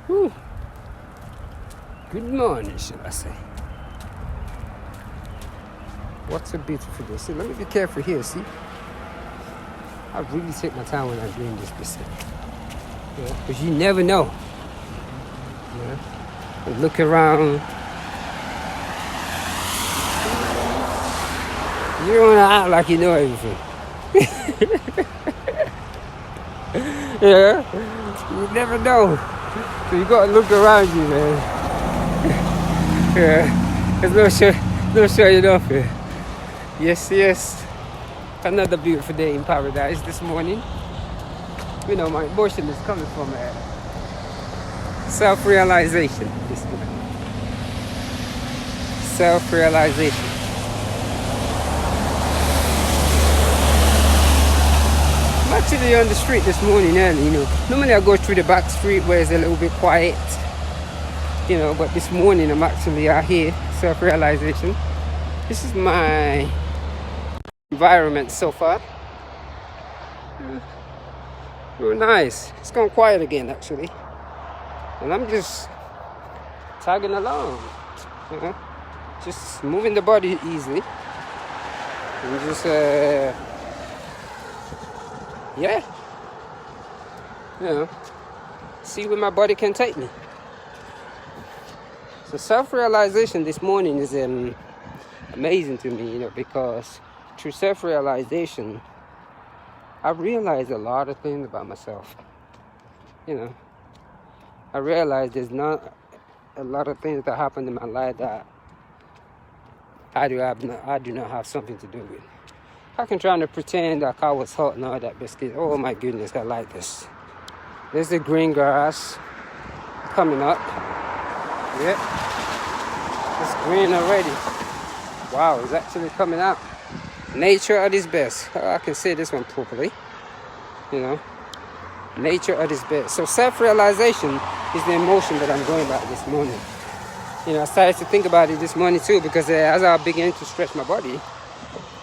Whew. Good morning, should I say. What a beautiful day. See, let me be careful here, see? I really take my time when I'm doing this business. Yeah, because you never know. Yeah. And look around. You don't want to act like you know everything. Yeah. You never know. So you got to look around you, man. Yeah. There's no showing off here. Yes. Another beautiful day in paradise this morning. You know, my emotion is coming from self-realization this morning. Self-realization. I'm actually on the street this morning early, you know. Normally I go through the back street where it's a little bit quiet. You know, but this morning I'm actually out here. Self-realization. This is my environment so far. Real nice. It's gone quiet again actually. And I'm just tagging along. You know? Just moving the body easily. And just yeah. You know. See where my body can take me. So self-realization this morning is amazing to me, you know, because through self-realization, I realized a lot of things about myself. You know, I realized there's not a lot of things that happened in my life that I do not have something to do with. I can try to pretend like I was hot and all that biscuit. Oh my goodness, I like this. There's the green grass coming up. Yep. It's green already. Wow, it's actually coming out. Nature at its best. I can say this one properly. You know, nature at its best. So self-realization is the emotion that I'm going about this morning. You know, I started to think about it this morning too because as I began to stretch my body,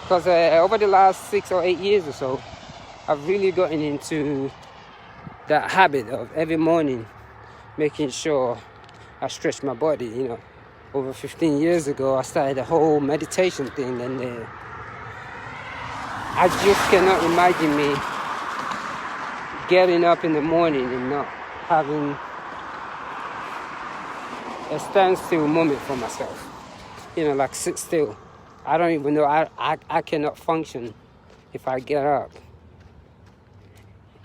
because over the last 6 or 8 years or so, I've really gotten into that habit of every morning making sure I stretch my body. You know, over 15 years ago, I started the whole meditation thing, and I just cannot imagine me getting up in the morning and not having a standstill moment for myself. You know, like sit still. I don't even know. I cannot function if I get up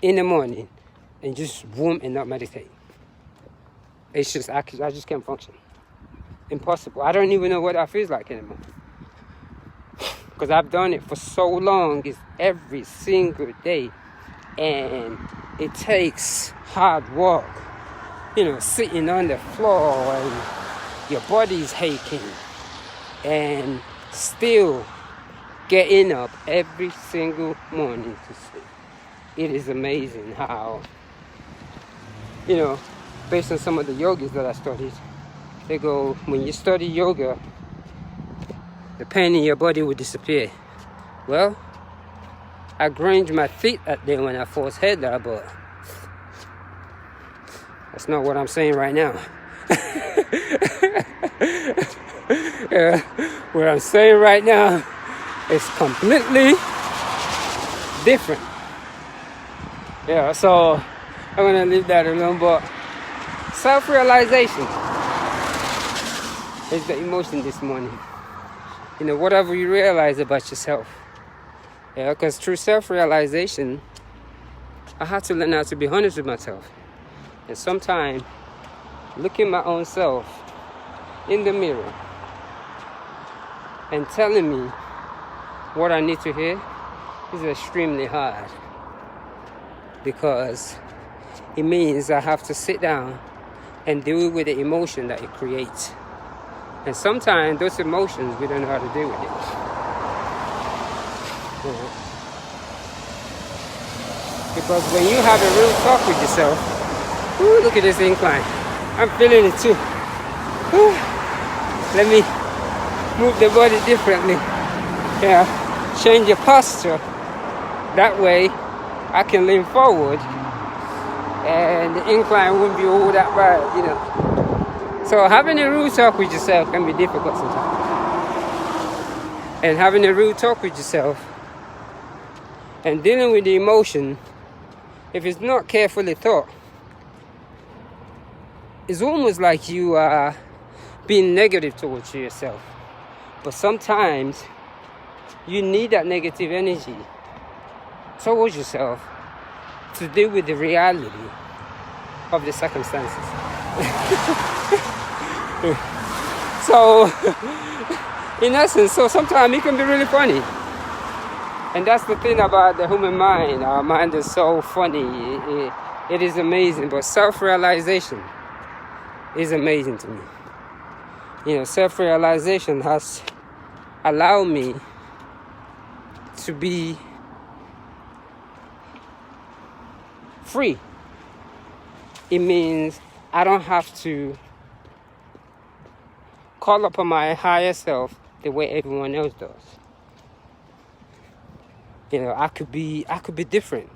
in the morning and just boom and not meditate. It's just, I just can't function. Impossible. I don't even know what that feels like anymore. Because I've done it for so long. It's every single day. And it takes hard work. You know, sitting on the floor and your body's aching. And still getting up every single morning to sleep. It is amazing how, you know, based on some of the yogis that I studied, they go, when you study yoga, the pain in your body will disappear. Well, I grind my feet that day when I first heard that, but that's not what I'm saying right now. What I'm saying right now is completely different. Yeah, so I'm gonna leave that alone, but self-realization is the emotion this morning. You know, whatever you realize about yourself. Yeah, because through self-realization, I had to learn how to be honest with myself. And sometimes, looking my own self in the mirror and telling me what I need to hear is extremely hard. Because it means I have to sit down and deal with the emotion that it creates. And sometimes those emotions, we don't know how to deal with it. Yeah. Because when you have a real talk with yourself, ooh, look at this incline. I'm feeling it too. Ooh. Let me move the body differently. Yeah, change your posture. That way, I can lean forward and the incline wouldn't be all that bad, you know. So having a real talk with yourself can be difficult sometimes. And having a real talk with yourself and dealing with the emotion, if it's not carefully thought, it's almost like you are being negative towards yourself. But sometimes you need that negative energy towards yourself to deal with the reality of the circumstances. So, in essence, so sometimes it can be really funny. And that's the thing about the human mind. Our mind is so funny. It is amazing. But self-realization is amazing to me. You know, self-realization has allowed me to be free. It means I don't have to call upon my higher self the way everyone else does. You know, I could be different.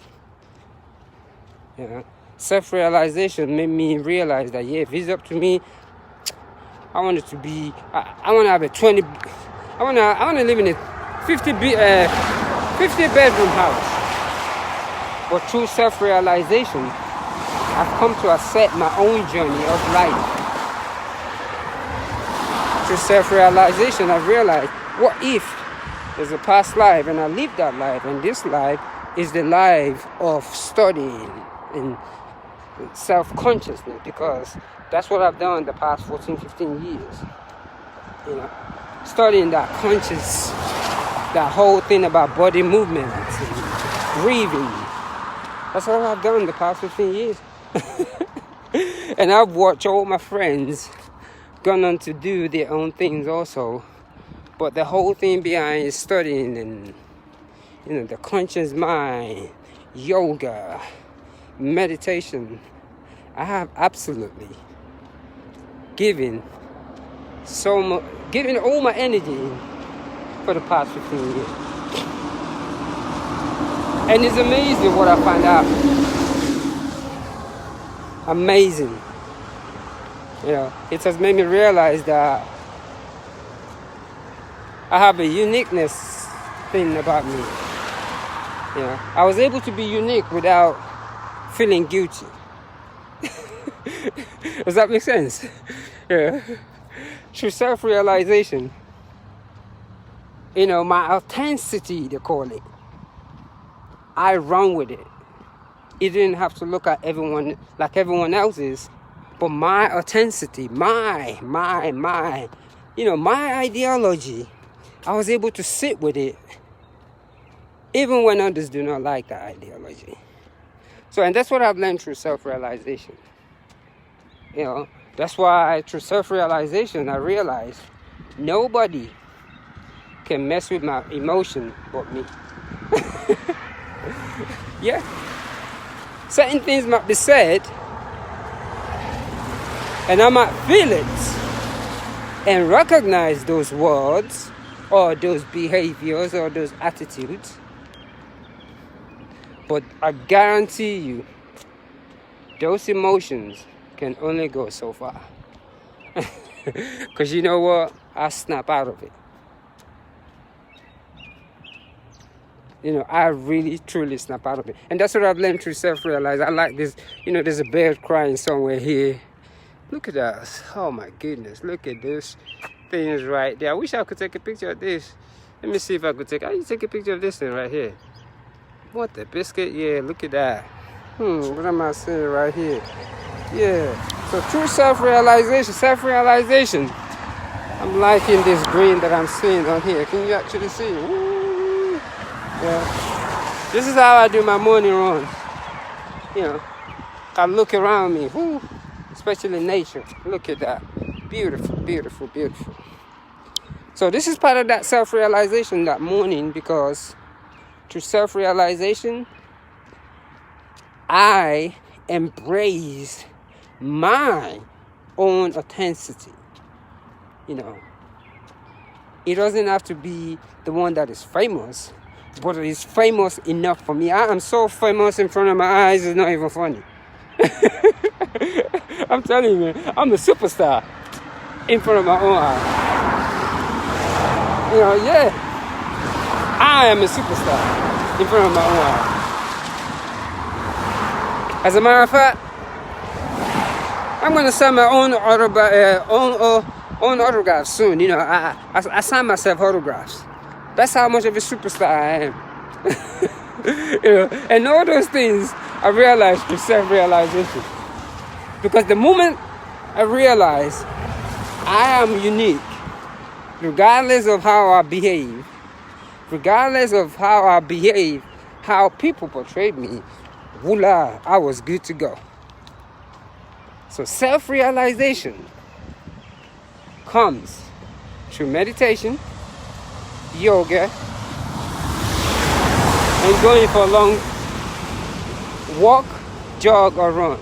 You know, self-realization made me realize that if it's up to me, I want it to be. I want to have a 20. I want to live in a 50 bedroom house. But through self-realization, I've come to accept my own journey of life. Through self-realization, I've realized, what if there's a past life and I live that life, and this life is the life of studying and self-consciousness, because that's what I've done the past 14, 15 years. You know, studying that conscious, that whole thing about body movement and breathing. That's what I've done the past 15 years. And I've watched all my friends gone on to do their own things also. But the whole thing behind is studying and, you know, the conscious mind, yoga, meditation. I have absolutely given all my energy for the past 15 years. And it's amazing what I find out. Amazing. You know, it has made me realize that I have a uniqueness thing about me. You know, I was able to be unique without feeling guilty. Does that make sense? Yeah. Through self-realization, you know, my authenticity, they call it, I run with it. It didn't have to look at everyone like everyone else's, but my authenticity, my, you know, my ideology, I was able to sit with it, even when others do not like that ideology. So, and that's what I've learned through self-realization. You know, that's why through self-realization, I realized nobody can mess with my emotion but me. Yeah. Certain things might be said, and I might feel it and recognize those words or those behaviors or those attitudes. But I guarantee you, those emotions can only go so far. Because you know what? I snap out of it. You know, I really, truly snap out of it. And that's what I've learned through self-realize. I like this, you know, there's a bird crying somewhere here. Look at us. Oh my goodness. Look at this things right there. I wish I could take a picture of this. Let me see if I could take a picture of this thing right here. What the biscuit? Yeah, look at that. What am I seeing right here? Yeah. So through self-realization, I'm liking this green that I'm seeing on here. Can you actually see it? Woo. Yeah. This is how I do my morning runs. You know, I look around me, especially nature. Look at that. Beautiful, beautiful, beautiful. So this is part of that self-realization that morning, because through self-realization, I embrace my own authenticity. You know, it doesn't have to be the one that is famous, but it is famous enough for me. I am so famous in front of my eyes, it's not even funny. I'm telling you, man, I'm a superstar in front of my own eyes. You know, yeah, I am a superstar in front of my own eyes. As a matter of fact, I'm gonna sign my own autographs soon. You know, I sign myself autographs. That's how much of a superstar I am. You know, and all those things I realized through self-realization. Because the moment I realize I am unique, regardless of how I behave, how people portrayed me, voila, I was good to go. So self-realization comes through meditation, yoga, and going for a long walk, jog, or run.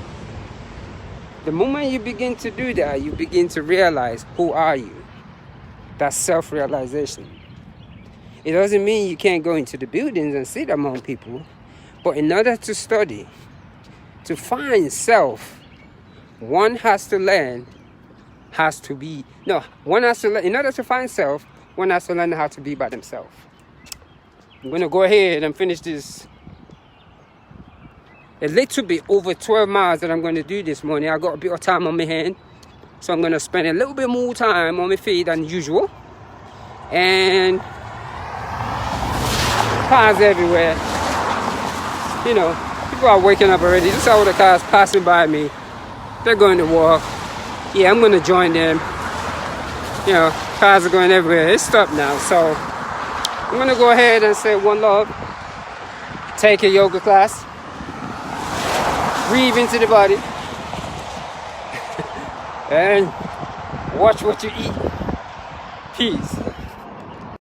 The moment you begin to do that, you begin to realize, who are you? That's self-realization. It doesn't mean you can't go into the buildings and sit among people, but in order to study, to find self, one has to learn, in order to find self, one has to learn how to be by themselves. I'm going to go ahead and finish this a little bit over 12 miles that I'm going to do this morning. I got a bit of time on my hand, so I'm going to spend a little bit more time on my feet than usual. And cars everywhere. You know, people are waking up already. Just all the cars passing by me. They're going to walk. Yeah, I'm going to join them. You know, cars are going everywhere. It's stopped now, so I'm going to go ahead and say one love. Take a yoga class. Breathe into the body. And watch what you eat. Peace.